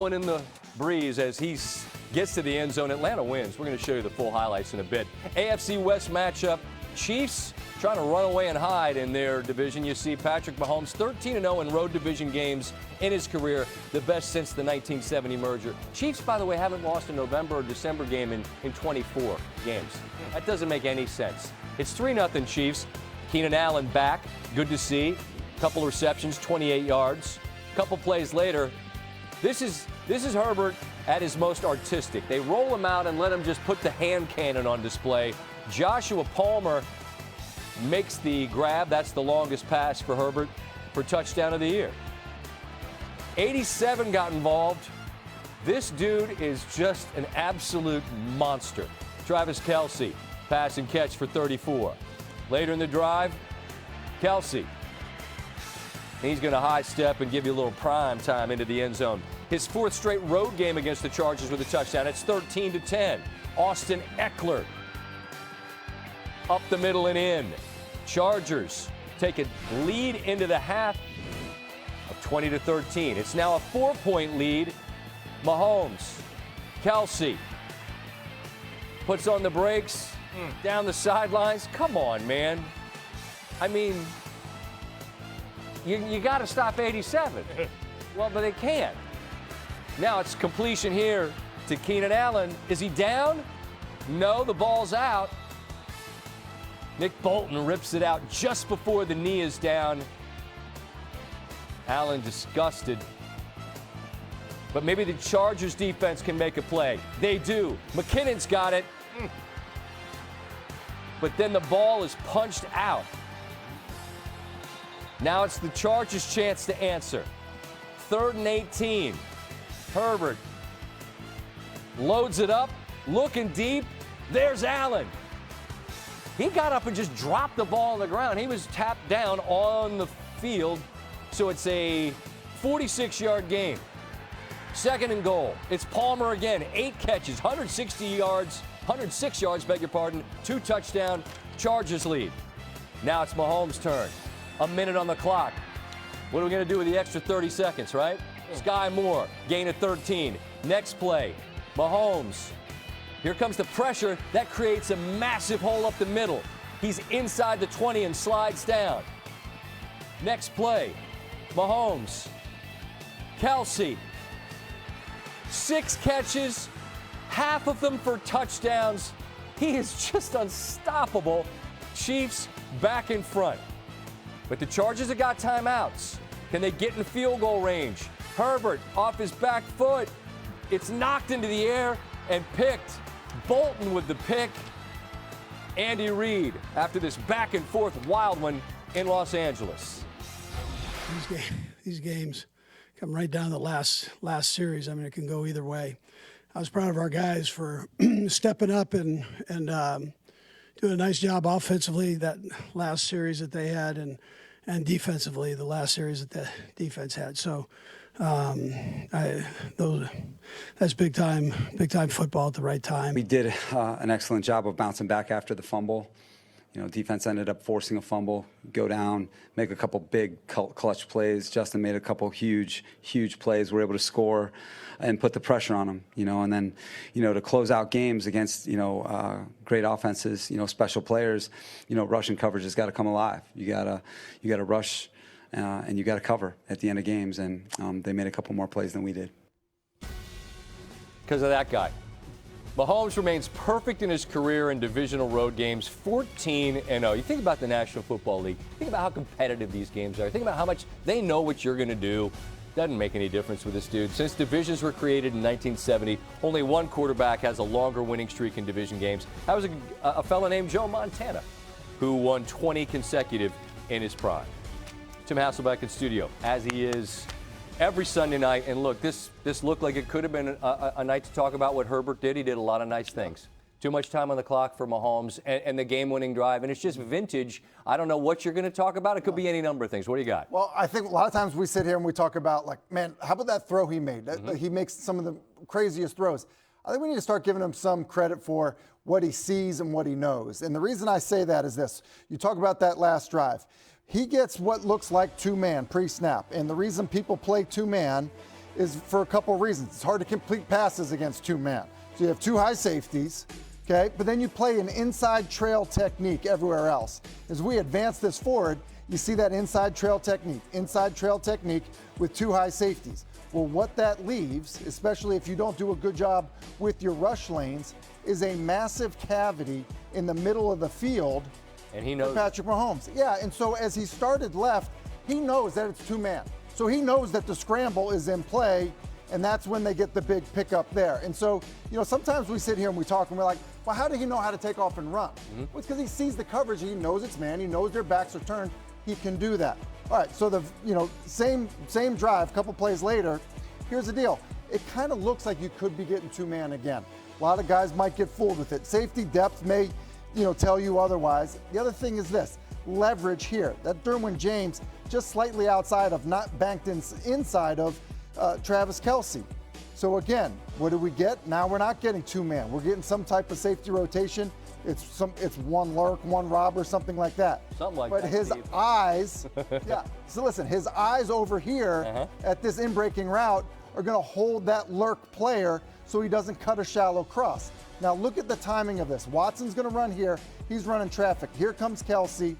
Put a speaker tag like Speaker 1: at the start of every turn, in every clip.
Speaker 1: In the breeze as he gets to the end zone. Atlanta wins. We're going to show you the full highlights in a bit. AFC West matchup. Chiefs trying to run away and hide in their division. You see Patrick Mahomes 13-0 in road division games in his career, the best since the 1970 merger. Chiefs, by the way, haven't lost a November or December game in 24 games. That doesn't make any sense. It's 3-0 Chiefs. Keenan Allen back. Good to see. Couple receptions, 28 yards. Couple plays later. This is Herbert at his most artistic. They roll him out and let him just put the hand cannon on display. Joshua Palmer makes the grab. That's the longest pass for Herbert for touchdown of the year. 87 got involved. This dude is just an absolute monster. Travis Kelce, pass and catch for 34. Later in the drive, Kelce. He's going to high step and give you a little prime time into the end zone. His fourth straight road game against the Chargers with a touchdown. It's 13-10. Austin Eckler up the middle and in. Chargers take a lead into the half of 20-13. It's now a 4-point lead. Mahomes, Kelce puts on the brakes, down the sidelines. Come on, man. I mean, you got to stop 87. Well, but they can't. Now it's completion here to Keenan Allen. Is he down? No, the ball's out. Nick Bolton rips it out just before the knee is down. Allen disgusted. But maybe the Chargers defense can make a play. They do. McKinnon's got it. But then the ball is punched out. Now it's the Chargers' chance to answer. 3rd and 18. Herbert loads it up, looking deep. There's Allen. He got up and just dropped the ball on the ground. He was tapped down on the field. So it's a 46-yard game. 2nd and goal. It's Palmer again. 8 catches, 106 yards, beg your pardon. 2 touchdown. Chargers lead. Now it's Mahomes' turn. A minute on the clock. What are we going to do with the extra 30 seconds, right? Sky Moore, gain of 13. Next play, Mahomes. Here comes the pressure. That creates a massive hole up the middle. He's inside the 20 and slides down. Next play, Mahomes. Kelce. 6 catches, half of them for touchdowns. He is just unstoppable. Chiefs back in front. But the Chargers have got timeouts. Can they get in field goal range? Herbert off his back foot. It's knocked into the air and picked. Bolton with the pick. Andy Reid after this back and forth wild one in Los Angeles.
Speaker 2: These games come right down to the last series. I mean, it can go either way. I was proud of our guys for stepping up and doing a nice job offensively that last series that they had, and defensively the last series that the defense had. So that's big time football at the right time.
Speaker 3: We did an excellent job of bouncing back after the fumble. You know, defense ended up forcing a fumble, go down, make a couple big clutch plays. Justin made a couple huge plays. We're able to score and put the pressure on them, you know, and then, you know, to close out games against, you know, great offenses, you know, special players, you know, rushing coverage has got to come alive. You gotta rush and you got to cover at the end of games. And they made a couple more plays than we did.
Speaker 1: Because of that guy. Mahomes remains perfect in his career in divisional road games, 14-0. You think about the National Football League. Think about how competitive these games are. Think about how much they know what you're going to do. Doesn't make any difference with this dude. Since divisions were created in 1970, only one quarterback has a longer winning streak in division games. That was a fella named Joe Montana, who won 20 consecutive in his prime. Tim Hasselbeck in studio, as he is every Sunday night. And look, this looked like it could have been a night to talk about what Herbert did. He did a lot of nice things. Too much time on the clock for Mahomes and the game-winning drive. And it's just vintage. I don't know what you're going to talk about. It could be any number of things. What do you got?
Speaker 4: Well, I think a lot of times we sit here and we talk about, like, man, how about that throw he made? He makes some of the craziest throws. I think we need to start giving him some credit for what he sees and what he knows. And the reason I say that is this. You talk about that last drive. He gets what looks like two-man pre-snap. And the reason people play two-man is for a couple of reasons. It's hard to complete passes against two men. So you have two high safeties, okay? But then you play an inside trail technique everywhere else. As we advance this forward, you see that inside trail technique with two high safeties. Well, what that leaves, especially if you don't do a good job with your rush lanes, is a massive cavity in the middle of the field.
Speaker 1: And he knows
Speaker 4: for Patrick Mahomes. Yeah, and so as he started left, he knows that it's two-man. So he knows that the scramble is in play, and that's when they get the big pickup there. And so, sometimes we sit here and we talk and we're like, well, how did he know how to take off and run? Well, it's because he sees the coverage. He knows it's man. He knows their backs are turned. He can do that. All right, so the same drive, a couple plays later, here's the deal. It kind of looks like you could be getting two-man again. A lot of guys might get fooled with it. Safety depth may, tell you otherwise. The other thing is this, leverage here. That Derwin James just slightly outside of, not banked inside of Travis Kelce. So again, what do we get? Now we're not getting two-man. We're getting some type of safety rotation. It's one lurk, one robber, something like that.
Speaker 1: Something like
Speaker 4: but
Speaker 1: that.
Speaker 4: But his
Speaker 1: Steve.
Speaker 4: eyes, yeah. So listen, his eyes over here at this in-breaking route are going to hold that lurk player so he doesn't cut a shallow cross. Now look at the timing of this. Watson's going to run here. He's running traffic. Here comes Kelce,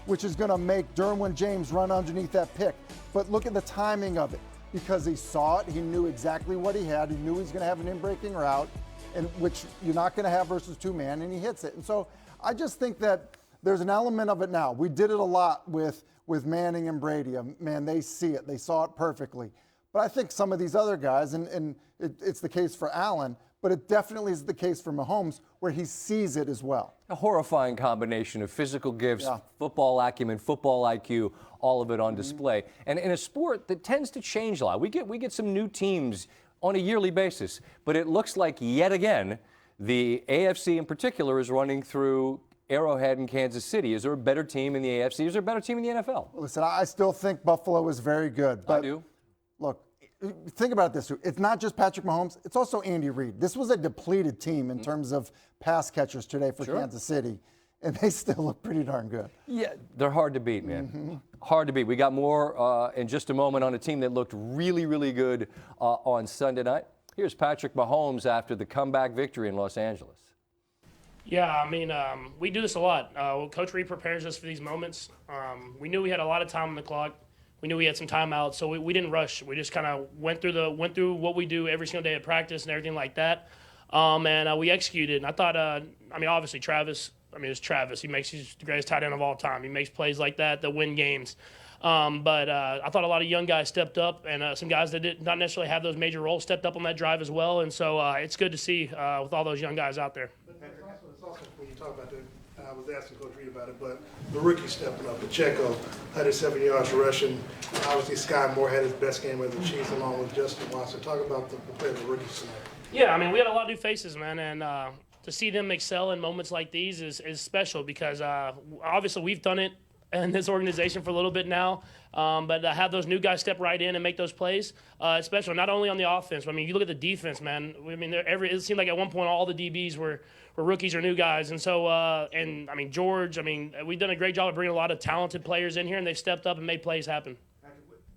Speaker 4: which is going to make Derwin James run underneath that pick. But look at the timing of it. Because he saw it, he knew exactly what he had. He knew he was going to have an in-breaking route, and which you're not going to have versus two-man, and he hits it. And so I just think that there's an element of it now. We did it a lot with Manning and Brady. Man, they see it. They saw it perfectly. But I think some of these other guys, and it's the case for Allen, but it definitely is the case for Mahomes, where he sees it as well.
Speaker 1: A horrifying combination of physical gifts, football acumen, football IQ, all of it on display. And in a sport that tends to change a lot, we get some new teams on a yearly basis, but it looks like yet again the AFC in particular is running through Arrowhead in Kansas City. Is there a better team in the AFC? Is there a better team in the NFL?
Speaker 4: Listen, I still think Buffalo is very good. But
Speaker 1: I do.
Speaker 4: Look, think about this. It's not just Patrick Mahomes. It's also Andy Reid. This was a depleted team in terms of pass catchers today for Kansas City, and they still look pretty darn good.
Speaker 1: Yeah, they're hard to beat, man. Hard to beat. We got more in just a moment on a team that looked really, really good on Sunday night. Here's Patrick Mahomes after the comeback victory in Los Angeles.
Speaker 5: Yeah, I mean, we do this a lot. Coach Reid prepares us for these moments. We knew we had a lot of time on the clock. We knew we had some timeouts, so we didn't rush. We just kind of went through what we do every single day at practice and everything like that. And we executed. And I thought, obviously Travis. It's Travis. He's the greatest tight end of all time. He makes plays like that win games. But I thought a lot of young guys stepped up, and some guys that did not necessarily have those major roles stepped up on that drive as well. And so it's good to see with all those young guys out there.
Speaker 6: It's also when you talk about that, I was asking Coach Reid about it, but the rookie stepping up. Pacheco had his 7 yards rushing. Obviously, Sky Moore had his best game with the Chiefs along with Justin Watson. Talk about the play of the rookies tonight.
Speaker 5: Yeah, we had a lot of new faces, man, and to see them excel in moments like these is special because obviously we've done it in this organization for a little bit now, but to have those new guys step right in and make those plays, it's special. Not only on the offense, but you look at the defense, man. It seemed like at one point all the DBs were rookies or new guys, and so George. We've done a great job of bringing a lot of talented players in here, and they've stepped up and made plays happen.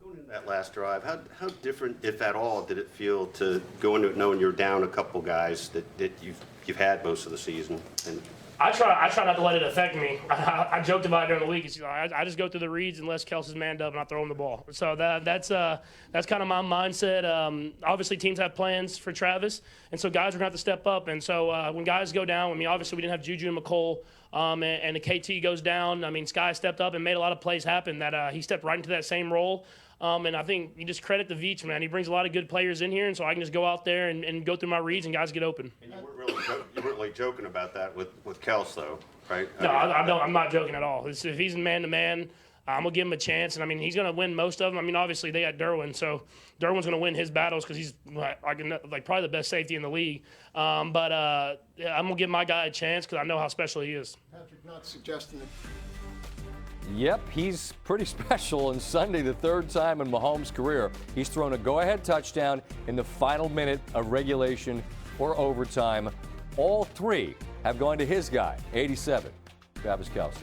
Speaker 7: Going into that last drive, how different, if at all, did it feel to go into it knowing you're down a couple guys that you've had most of the season? And
Speaker 5: I try not to let it affect me. I joked about it during the week. I just go through the reads unless Kelsey's manned up and I throw him the ball. So that's kind of my mindset. Obviously, teams have plans for Travis, and so guys are going to have to step up. And so when guys go down, obviously we didn't have Juju and McColl, and the KT goes down. Sky stepped up and made a lot of plays happen. That he stepped right into that same role. And I think you just credit the Veach, man. He brings a lot of good players in here, and so I can just go out there and go through my reads and guys get open.
Speaker 7: you weren't really joking about that with Kels, though, right?
Speaker 5: No, I don't. I'm not joking at all. If he's man-to-man, I'm going to give him a chance. And, he's going to win most of them. Obviously, they got Derwin, so Derwin's going to win his battles because he's probably the best safety in the league. I'm going to give my guy a chance because I know how special he is.
Speaker 6: Patrick, not suggesting that.
Speaker 1: Yep, he's pretty special. And Sunday, the third time in Mahomes' career, he's thrown a go-ahead touchdown in the final minute of regulation or overtime. All three have gone to his guy, 87, Travis Kelce.